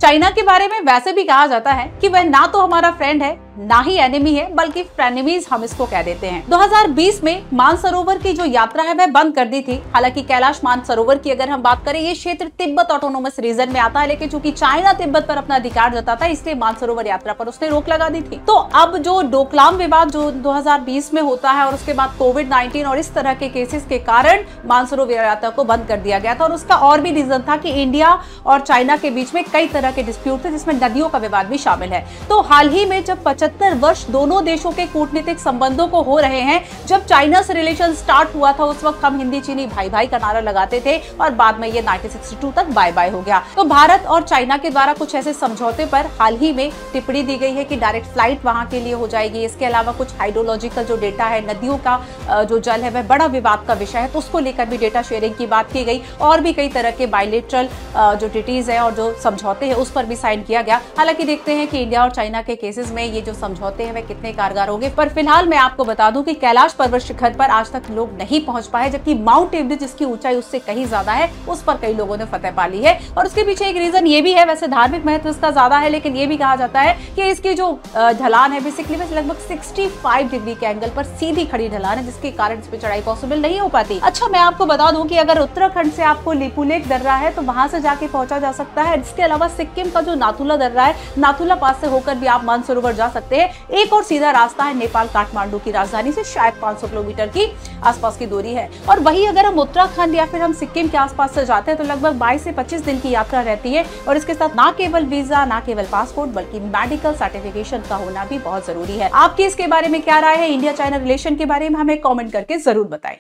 China के बारे में वैसे भी कहा जाता है कि वह ना तो हमारा फ्रेंड है ना ही एनिमी है, बल्कि फ्रेनेमीज हम इसको कह देते हैं। 2020 में मानसरोवर की जो यात्रा है वह बंद कर दी थी। हालांकि कैलाश मानसरोवर की अगर हम बात करें, ये क्षेत्र तिब्बत ऑटोनोमस रीजन में आता है, लेकिन चूंकि चाइना तिब्बत पर अपना अधिकार जताता है, इसलिए मानसरोवर यात्रा पर उसने रोक लगा दी थी। तो अब जो डोकलाम विवाद जो 2020 में होता है और उसके बाद कोविड-19 और इस तरह के केसेस के कारण मानसरोवर यात्रा को बंद कर दिया गया था। और उसका और भी रीजन था कि इंडिया और चाइना के बीच में कई तरह के डिस्प्यूट थे, जिसमें नदियों का विवाद भी शामिल है। तो हाल ही में जब 75 वर्ष दोनों देशों के कूटनीतिक संबंधों को हो रहे हैं, जब चाइना से रिलेशन स्टार्ट हुआ था उस वक्त हम हिंदी चीनी भाई भाई का नारा लगाते थे और बाद में ये 1962 तक बाय बाय हो गया। तो भारत और चाइना के द्वारा कुछ ऐसे समझौते पर हाल ही में टिप्पणी दी गई है कि डायरेक्ट फ्लाइट वहां के लिए हो जाएगी। इसके अलावा कुछ हाइड्रोलॉजिकल जो डेटा है, नदियों का जो जल है, वह बड़ा विवाद का विषय है, तो उसको लेकर भी डेटा शेयरिंग की बात की गई। और भी कई तरह के बायलेटरल जो ट्रीटीज है और जो समझौते हैं उस पर भी साइन किया गया। हालांकि देखते हैं कि इंडिया और चाइना के केसेस में ये जो समझौते हैं वे कितने कारगर होंगे। पर फिलहाल मैं आपको बता दूं कि कैलाश पर्वत शिखर पर आज तक लोग नहीं पहुंच पाए, जबकि माउंट एवरेस्ट जिसकी ऊंचाई उससे कहीं ज्यादा है, उस पर कई लोगों ने फतह पा ली है। और उसके पीछे एक रीजन ये भी है, वैसे धार्मिक महत्व इसका ज्यादा है, लेकिन ये भी कहा जाता है कि इसकी जो ढलान है बेसिकली लगभग 65 डिग्री के एंगल पर सीधी खड़ी ढलान है, जिसके कारण इस पर चढ़ाई पॉसिबल नहीं हो पाती। अच्छा, मैं आपको बता दूं कि अगर उत्तराखंड से आपको लिपुलेख दर्रा है तो वहां से जाके पहुंचा जा सकता है। इसके अलावा सिक्किम का जो नाथुला दर्रा है, नाथुला पास से होकर भी आप मानसरोवर जा सकते हैं। एक और सीधा रास्ता है नेपाल काठमांडू की राजधानी से, शायद 500 किलोमीटर की आसपास की दूरी है। और वही अगर हम उत्तराखंड या फिर हम सिक्किम के आसपास से जाते हैं तो लगभग 22 से 25 दिन की यात्रा रहती है। और इसके साथ ना केवल वीजा, ना केवल पासपोर्ट, बल्कि मेडिकल सर्टिफिकेशन का होना भी बहुत जरूरी है। आपकी इसके बारे में क्या राय है? इंडिया चाइना रिलेशन के बारे में हमें कमेंट करके जरूर बताएं।